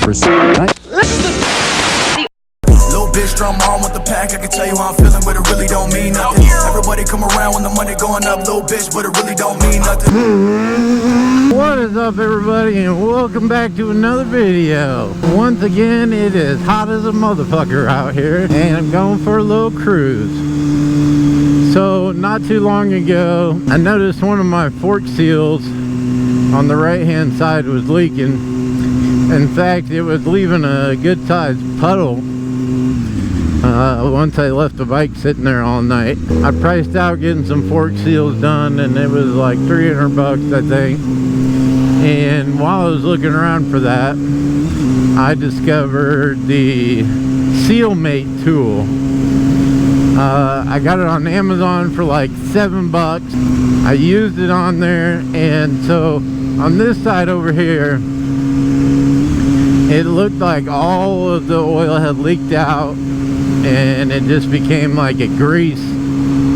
Little bitch drum on with the pack, I can tell you how I'm feeling, but it really don't mean nothing. Everybody come around when the money going up, little bitch, but it really don't mean nothing. What is up, everybody, and welcome back to another video. Once again, it is hot as a motherfucker out here, and I'm going for a little cruise. So, not too long ago, I noticed one of my fork seals on the right-hand side was leaking. In fact, it was leaving a good-sized puddle. Once I left the bike sitting there all night. I priced out getting some fork seals done, and it was like 300 bucks, I think. And while I was looking around for that, I discovered the Seal Mate tool. I got it on Amazon for like $7. I used it on there, and so on this side over here, it looked like all of the oil had leaked out, and it just became like a grease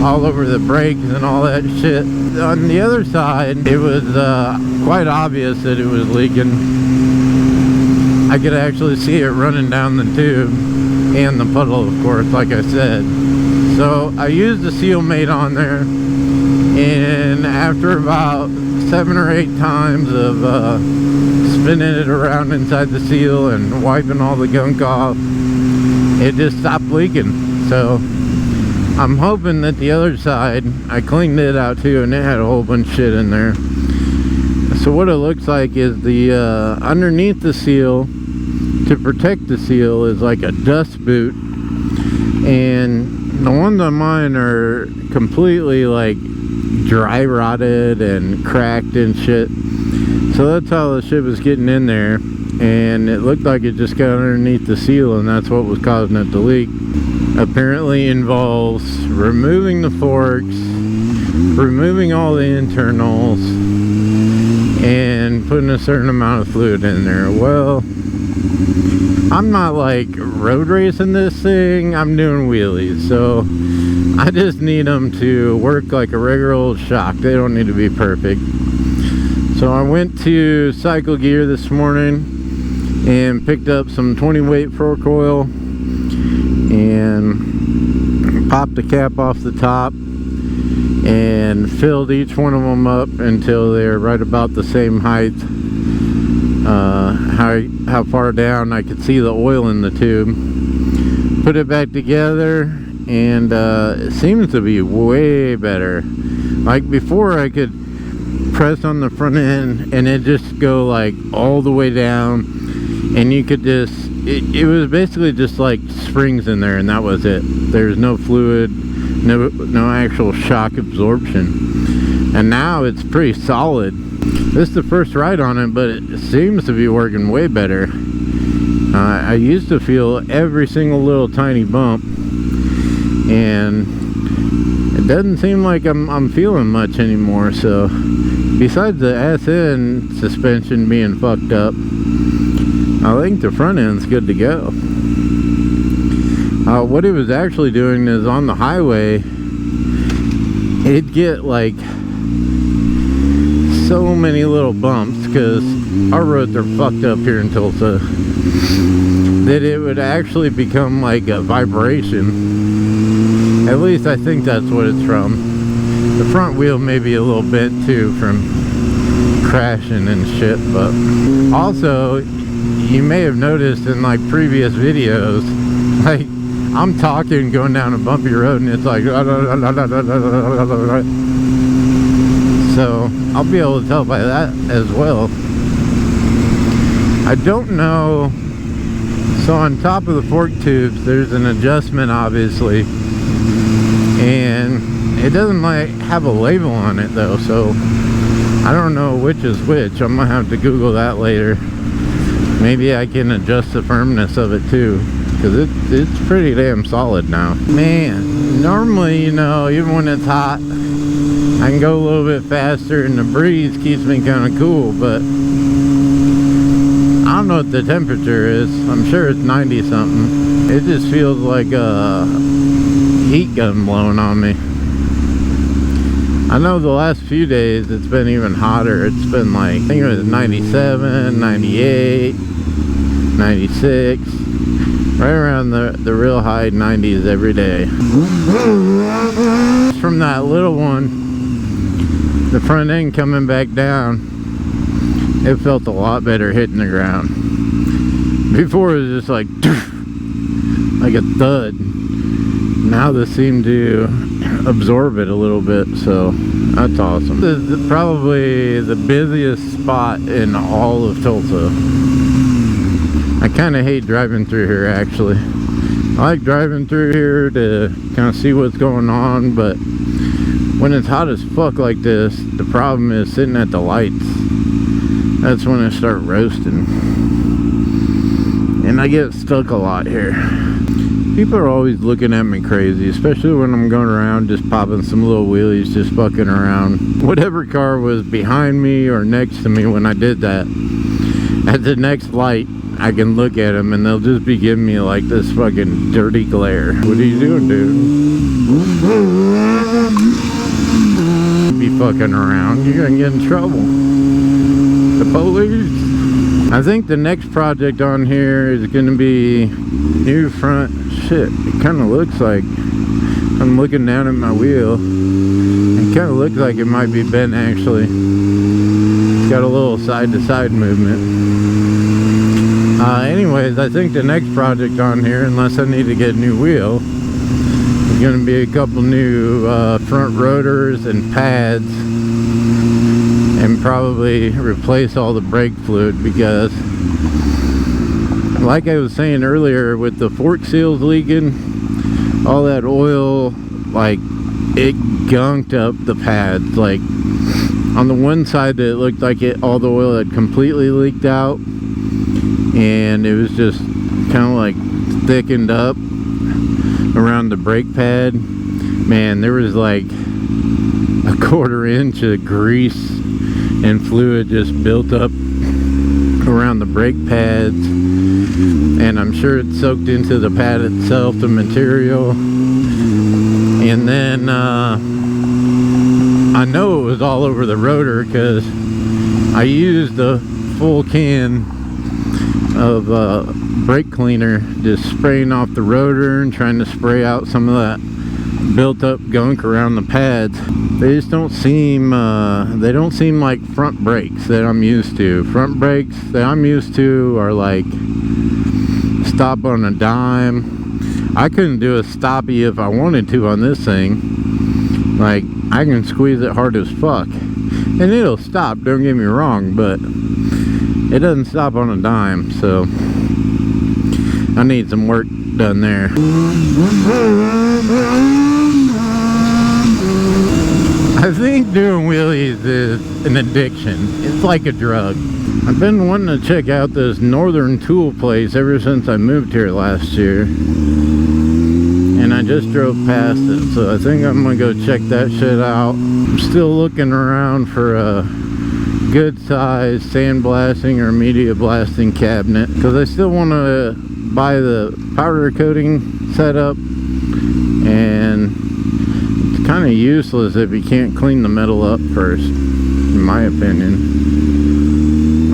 all over the brakes and all that shit. On the other side, it was quite obvious that it was leaking. I could actually see it running down the tube and the puddle, of course, like I said. So I used the Seal Mate on there, and after about 7 or 8 times of spinning it around inside the seal and wiping all the gunk off, it just stopped leaking. So I'm hoping that the other side, I cleaned it out too, and it had a whole bunch of shit in there. So what it looks like is the underneath the seal, to protect the seal, is like a dust boot, and the ones on mine are completely like dry rotted and cracked and shit. So that's how the shit was getting in there, and it looked like it just got underneath the seal, and that's what was causing it to leak. Apparently involves removing the forks, removing all the internals, and putting a certain amount of fluid in there. Well, I'm not like road racing this thing, I'm doing wheelies, so I just need them to work like a regular old shock. They don't need to be perfect. So I went to Cycle Gear this morning and picked up some 20 weight fork oil and popped the cap off the top and filled each one of them up until they're right about the same height. How far down I could see the oil in the tube. Put it back together, and it seems to be way better. Like before, I could press on the front end and it just go like all the way down, and you could just, it was basically just like springs in there, and that was it. There's no fluid, no actual shock absorption. And now it's pretty solid. This is the first ride on it, but it seems to be working way better. I used to feel every single little tiny bump, and it doesn't seem like I'm feeling much anymore. So besides the SN suspension being fucked up, I think the front end's good to go. What it was actually doing is on the highway, it'd get like so many little bumps, because our roads are fucked up here in Tulsa, that it would actually become like a vibration. At least I think that's what it's from. The front wheel may be a little bent too from crashing and shit. But also, you may have noticed in like previous videos, like I'm talking going down a bumpy road and it's like so I'll be able to tell by that as well. I don't know. So on top of the fork tubes, there's an adjustment, obviously, and it doesn't like have a label on it though, so I don't know which is which. I'm gonna have to Google that later. Maybe I can adjust the firmness of it too, because it's pretty damn solid now. Man, normally, you know, even when it's hot, I can go a little bit faster and the breeze keeps me kind of cool, but I don't know what the temperature is. I'm sure it's 90 something. It just feels like a heat gun blowing on me. I know the last few days it's been even hotter. It's been like, I think it was 97, 98. 96, right around the real high 90s every day. From that little one, the front end coming back down, it felt a lot better hitting the ground. Before it was just like a thud. Now this seemed to absorb it a little bit, so that's awesome. This is probably the busiest spot in all of Tulsa. I kind of hate driving through here, actually. I like driving through here to kind of see what's going on, but when it's hot as fuck like this, the problem is sitting at the lights. That's when I start roasting. And I get stuck a lot here. People are always looking at me crazy, especially when I'm going around just popping some little wheelies, just fucking around. Whatever car was behind me or next to me when I did that, at the next light, I can look at them and they'll just be giving me like this fucking dirty glare. What are you doing, dude? Be fucking around, you're gonna get in trouble. The police. I think the next project on here is gonna be new front. Shit, it kind of looks like, I'm looking down at my wheel, it kind of looks like it might be bent actually. It's got a little side to side movement. Anyways, I think the next project on here, unless I need to get a new wheel, is going to be a couple new front rotors and pads, and probably replace all the brake fluid, because like I was saying earlier, with the fork seals leaking, all that oil, like, it gunked up the pads. Like, on the one side it looked like all the oil had completely leaked out, and it was just kind of like thickened up around the brake pad. Man, there was like a 1/4 inch of grease and fluid just built up around the brake pads, and I'm sure it soaked into the pad itself, the material. And then I know it was all over the rotor, because I used the full can of brake cleaner, just spraying off the rotor and trying to spray out some of that built up gunk around the pads. They just don't seem they don't seem like front brakes that I'm used to. Front brakes that I'm used to are like stop on a dime. I couldn't do a stoppie if I wanted to on this thing. Like, I can squeeze it hard as fuck and it'll stop, don't get me wrong, but it doesn't stop on a dime, so I need some work done there. I think doing wheelies is an addiction. It's like a drug. I've been wanting to check out this Northern Tool place ever since I moved here last year, and I just drove past it, so I think I'm gonna go check that shit out. I'm still looking around for a good size sandblasting or media blasting cabinet, because I still want to buy the powder coating setup, and it's kind of useless if you can't clean the metal up first, in my opinion,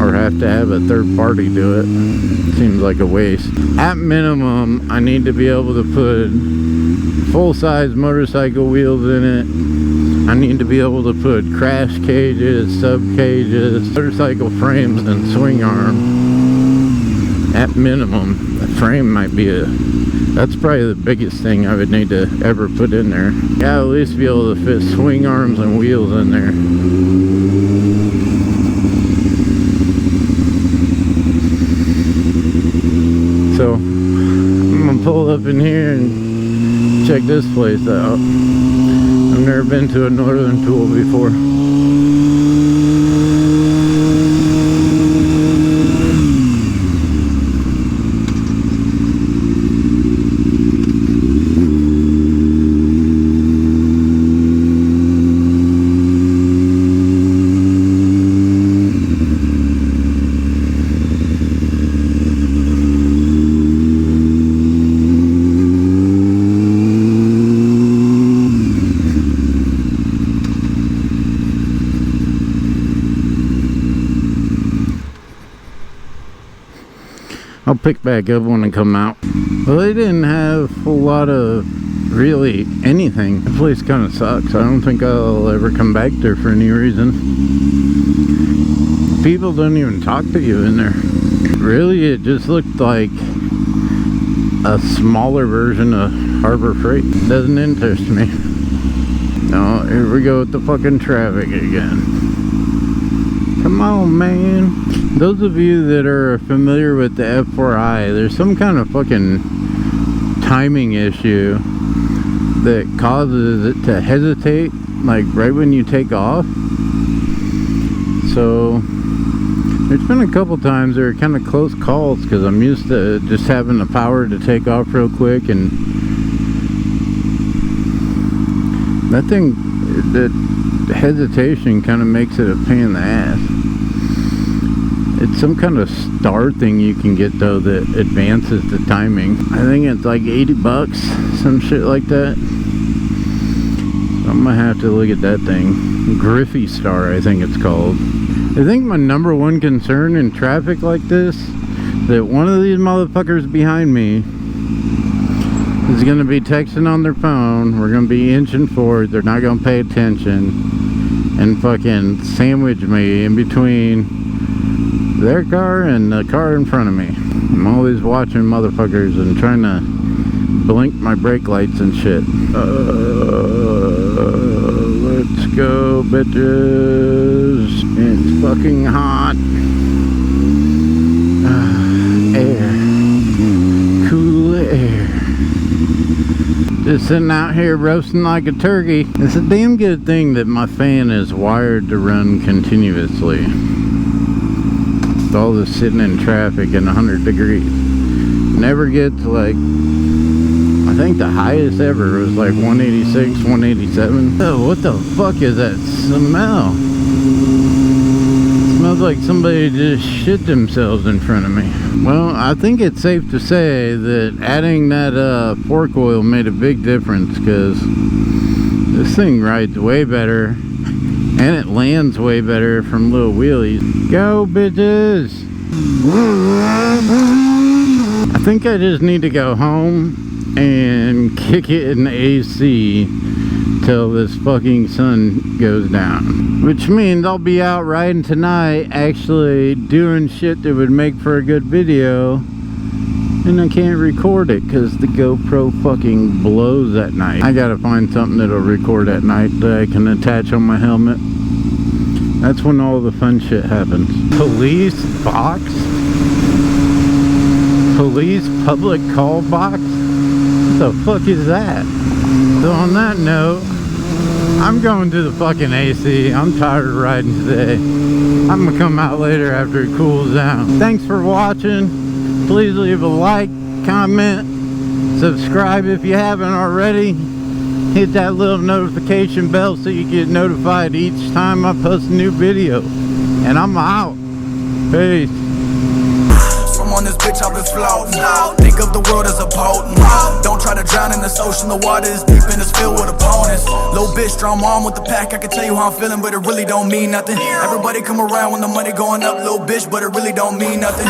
or have to have a third party do it. Seems like a waste. At minimum, I need to be able to put full-size motorcycle wheels in it. I need to be able to put crash cages, sub cages, motorcycle frames, and swing arm. At minimum, the frame might be that's probably the biggest thing I would need to ever put in there. Yeah, at least be able to fit swing arms and wheels in there. So, I'm gonna pull up in here and check this place out. I've never been to a Northern Tool before. I'll pick back up when I come out. Well, they didn't have a lot of really anything. The place kind of sucks. I don't think I'll ever come back there for any reason. People don't even talk to you in there. Really, it just looked like a smaller version of Harbor Freight. Doesn't interest me. No, here we go with the fucking traffic again. Come on, man. Those of you that are familiar with the F4i, there's some kind of fucking timing issue that causes it to hesitate, like right when you take off. So there's been a couple times there are kind of close calls because I'm used to just having the power to take off real quick, and that thing, that hesitation kind of makes it a pain in the ass. It's some kind of star thing you can get though that advances the timing. I think it's like 80 bucks, some shit like that. I'm gonna have to look at that thing. Griffey Star, I think it's called. I think my number one concern in traffic like this, that one of these motherfuckers behind me is gonna be texting on their phone. We're gonna be inching forward. They're not gonna pay attention and fucking sandwich me in between their car and the car in front of me. I'm always watching motherfuckers and trying to blink my brake lights and shit. Let's go, bitches. It's fucking hot. Air. Cool air. Just sitting out here roasting like a turkey. It's a damn good thing that my fan is wired to run continuously. With all this sitting in traffic in 100 degrees. Never gets like, I think the highest ever was like 186, 187. Oh, what the fuck is that smell? It smells like somebody just shit themselves in front of me. Well, I think it's safe to say that adding that fork oil made a big difference, because this thing rides way better and it lands way better from little wheelies. Go, bitches! I think I just need to go home and kick it in the AC till this fucking sun goes down, which means I'll be out riding tonight actually doing shit that would make for a good video, and I can't record it because the GoPro fucking blows at night. I gotta find something that'll record at night that I can attach on my helmet. That's when all the fun shit happens. Police box? Police public call box? What the fuck is that? So on that note, I'm going to the fucking AC. I'm tired of riding today. I'm gonna come out later after it cools down. Thanks for watching. Please leave a like, comment, subscribe if you haven't already. Hit that little notification bell so you get notified each time I post a new video. And I'm out. Peace. On this bitch, I've been floating. Think of the world as a potent. Don't try to drown in this ocean. The water is deep and it's filled with opponents. Little bitch, strong arm with the pack. I can tell you how I'm feeling, but it really don't mean nothing. Everybody come around when the money going up, little bitch, but it really don't mean nothing.